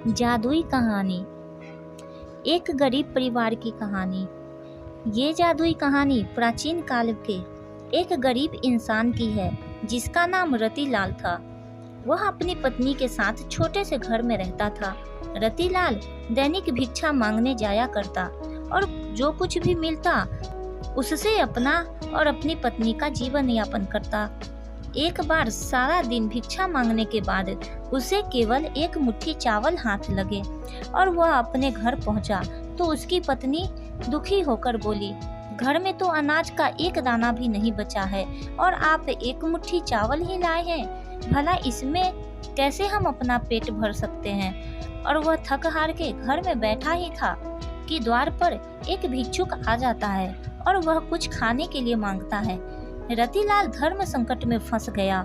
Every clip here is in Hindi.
जादुई कहानी। एक गरीब परिवार की कहानी। ये जादुई कहानी प्राचीन काल के एक गरीब इंसान की है जिसका नाम रतिलाल था। वह अपनी पत्नी के साथ छोटे से घर में रहता था। रतिलाल दैनिक भिक्षा मांगने जाया करता और जो कुछ भी मिलता उससे अपना और अपनी पत्नी का जीवन यापन करता। एक बार सारा दिन भिक्षा मांगने के बाद उसे केवल एक मुट्ठी चावल हाथ लगे और वह अपने घर पहुंचा तो उसकी पत्नी दुखी होकर बोली, घर में तो अनाज का एक दाना भी नहीं बचा है और आप एक मुट्ठी चावल ही लाए हैं, भला इसमें कैसे हम अपना पेट भर सकते हैं। और वह थक हार के घर में बैठा ही था कि द्वार पर एक भिक्षुक आ जाता है और वह कुछ खाने के लिए मांगता है। रतिलाल धर्म संकट में फंस गया।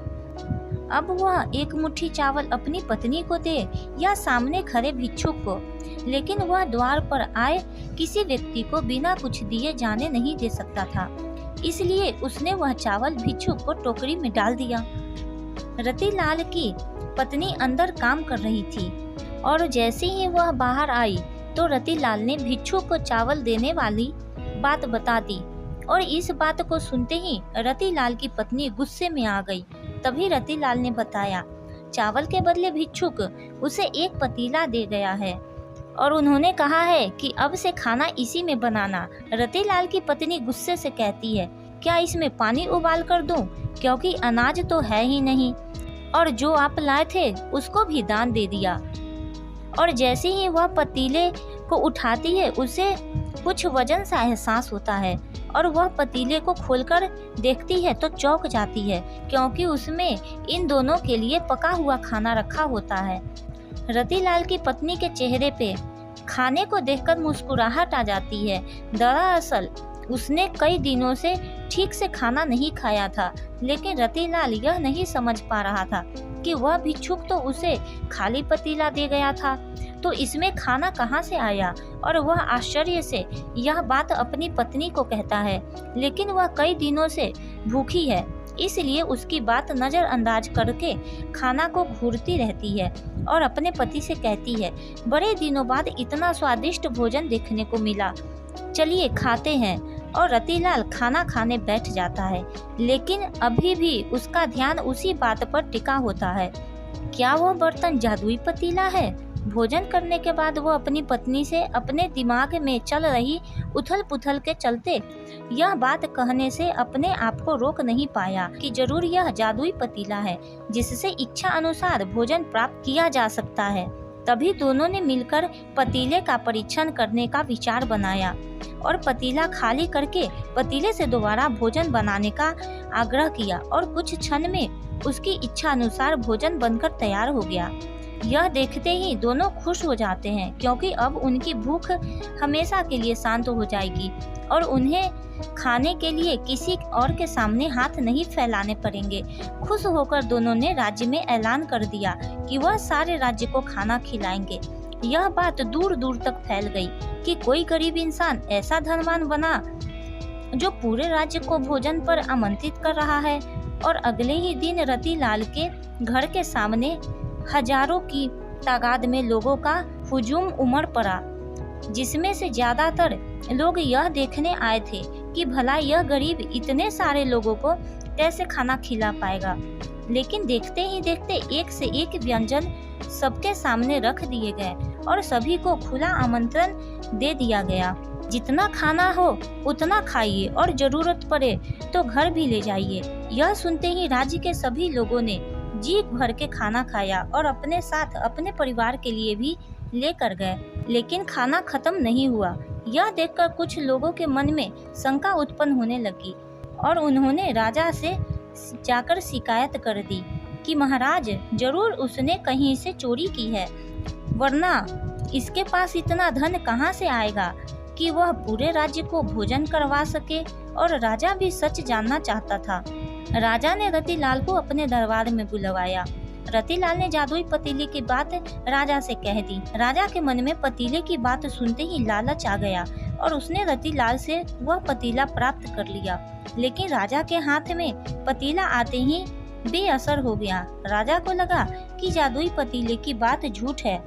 अब वह एक मुट्ठी चावल अपनी पत्नी को दे या सामने खड़े भिक्षुक को, लेकिन वह द्वार पर आए किसी व्यक्ति को बिना कुछ दिए जाने नहीं दे सकता था। इसलिए उसने वह चावल भिक्षुक को टोकरी में डाल दिया। रतिलाल की पत्नी अंदर काम कर रही थी और जैसे ही वह बाहर आई तो रतिलाल ने भिक्षुक को चावल देने वाली बात बता दी और इस बात को सुनते ही रतिलाल की पत्नी गुस्से में आ गई। तभी रतिलाल ने बताया, चावल के बदले भिक्षुक उसे एक पतीला दे गया है और उन्होंने कहा है कि अब से खाना इसी में बनाना। रतिलाल की पत्नी गुस्से से कहती है, क्या इसमें पानी उबाल कर दूं? क्योंकि अनाज तो है ही नहीं और जो आप लाए थे उसको भी दान दे दिया। और जैसे ही वह पतीले को उठाती है उसे कुछ वजन सा एहसास होता है और वह पतीले को खोलकर देखती है तो चौंक जाती है, क्योंकि उसमें इन दोनों के लिए पका हुआ खाना रखा होता है। रतिलाल की पत्नी के चेहरे पे खाने को देखकर मुस्कुराहट आ जाती है। दरअसल उसने कई दिनों से ठीक से खाना नहीं खाया था, लेकिन रतिलाल यह नहीं समझ पा रहा था कि वह भिक्षुक तो उसे खाली पतीला दे गया था, तो इसमें खाना कहाँ से आया। और वह आश्चर्य से यह बात अपनी पत्नी को कहता है, लेकिन वह कई दिनों से भूखी है, इसलिए उसकी बात नजरअंदाज करके खाना को घूरती रहती है और अपने पति से कहती है, बड़े दिनों बाद इतना स्वादिष्ट भोजन देखने को मिला, चलिए खाते हैं। और रतिलाल खाना खाने बैठ जाता है, लेकिन अभी भी उसका ध्यान उसी बात पर टिका होता है, क्या वह बर्तन जादुई पतीला है। भोजन करने के बाद वह अपनी पत्नी से अपने दिमाग में चल रही उथल पुथल के चलते यह बात कहने से अपने आप को रोक नहीं पाया कि जरूर यह जादुई पतीला है जिससे इच्छा अनुसार भोजन प्राप्त किया जा सकता है। तभी दोनों ने मिलकर पतीले का परीक्षण करने का विचार बनाया और पतीला खाली करके पतीले से दोबारा भोजन बनाने का आग्रह किया और कुछ क्षण में उसकी इच्छा अनुसार भोजन बनकर तैयार हो गया। यह देखते ही दोनों खुश हो जाते हैं, क्योंकि अब उनकी भूख हमेशा के लिए शांत हो जाएगी और उन्हें खाने के लिए किसी और के सामने हाथ नहीं फैलाने पड़ेंगे। खुश होकर दोनों ने राज्य में ऐलान कर दिया कि वह सारे राज्य को खाना खिलाएंगे। यह बात दूर दूर तक फैल गई कि कोई गरीब इंसान ऐसा धनवान बना जो पूरे राज्य को भोजन पर आमंत्रित कर रहा है। और अगले ही दिन रतिलाल के घर के सामने हजारों की तादाद में लोगों का हुजूम उमड़ पड़ा, जिसमें से ज्यादातर लोग यह देखने आए थे कि भला यह गरीब इतने सारे लोगों को कैसे खाना खिला पाएगा। लेकिन देखते ही देखते एक से एक व्यंजन सबके सामने रख दिए गए और सभी को खुला आमंत्रण दे दिया गया, जितना खाना हो उतना खाइए और जरूरत पड़े तो घर भी ले जाइए। यह सुनते ही राज्य के सभी लोगों ने जी भर के खाना खाया और अपने साथ अपने परिवार के लिए भी लेकर गए, लेकिन खाना खत्म नहीं हुआ। यह देखकर कुछ लोगों के मन में शंका उत्पन्न होने लगी और उन्होंने राजा से जाकर शिकायत कर दी कि महाराज, जरूर उसने कहीं से चोरी की है, वरना इसके पास इतना धन कहाँ से आएगा कि वह पूरे राज्य को भोजन करवा सके। और राजा भी सच जानना चाहता था। राजा ने रतिलाल को अपने दरबार में बुलवाया। रतिलाल ने जादुई पतीले की बात राजा से कह दी। राजा के मन में पतीले की बात सुनते ही लालच आ गया और उसने रतिलाल से वह पतीला प्राप्त कर लिया, लेकिन राजा के हाथ में पतीला आते ही बेअसर हो गया। राजा को लगा कि जादुई पतीले की बात झूठ है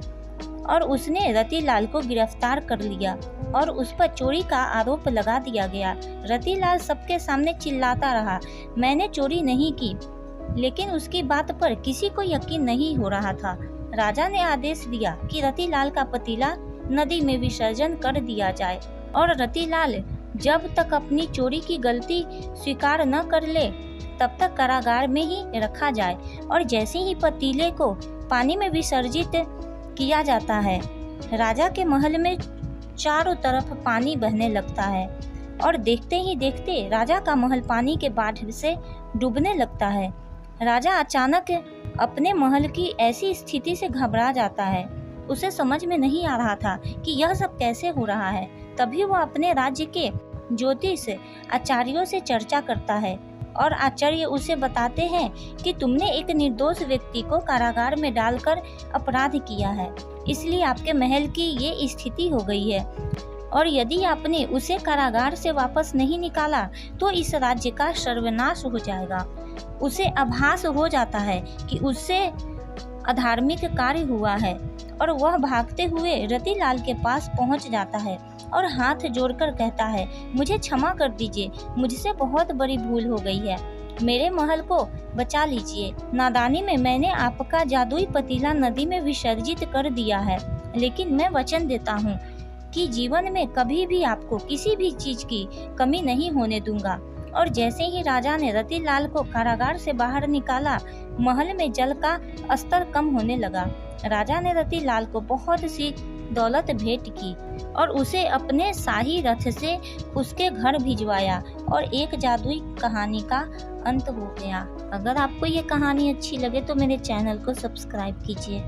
और उसने रतिलाल को गिरफ्तार कर लिया और उस पर चोरी का आरोप लगा दिया गया। रतिलाल सबके सामने चिल्लाता रहा, मैंने चोरी नहीं की, लेकिन उसकी बात पर किसी को यकीन नहीं हो रहा था। राजा ने आदेश दिया कि रतिलाल का पतीला नदी में विसर्जन कर दिया जाए और रतिलाल जब तक अपनी चोरी की गलती स्वीकार न कर ले तब तक कारागार में ही रखा जाए। और जैसे ही पतीले को पानी में विसर्जित किया जाता है, राजा के महल में चारों तरफ पानी बहने लगता है और देखते ही देखते राजा का महल पानी के बाढ़ से डूबने लगता है। राजा अचानक अपने महल की ऐसी स्थिति से घबरा जाता है। उसे समझ में नहीं आ रहा था कि यह सब कैसे हो रहा है। तभी वह अपने राज्य के ज्योतिष आचार्यों से चर्चा करता है और आचार्य उसे बताते हैं कि तुमने एक निर्दोष व्यक्ति को कारागार में डालकर अपराध किया है, इसलिए आपके महल की ये स्थिति हो गई है। और यदि आपने उसे कारागार से वापस नहीं निकाला तो इस राज्य का सर्वनाश हो जाएगा। उसे आभास हो जाता है कि उससे अधार्मिक कार्य हुआ है और वह भागते हुए रतिलाल के पास पहुंच जाता है और हाथ जोड़कर कहता है, मुझे क्षमा कर दीजिए, मुझसे बहुत बड़ी भूल हो गई है, मेरे महल को बचा लीजिए। नादानी में मैंने आपका जादुई पतीला नदी में विसर्जित कर दिया है, लेकिन मैं वचन देता हूँ कि जीवन में कभी भी आपको किसी भी चीज की कमी नहीं होने दूंगा। और जैसे ही राजा ने रतिलाल को कारागार से बाहर निकाला, महल में जल का स्तर कम होने लगा। राजा ने रतिलाल को बहुत सी दौलत भेंट की और उसे अपने शाही रथ से उसके घर भिजवाया और एक जादुई कहानी का अंत हो गया। अगर आपको ये कहानी अच्छी लगे तो मेरे चैनल को सब्सक्राइब कीजिए।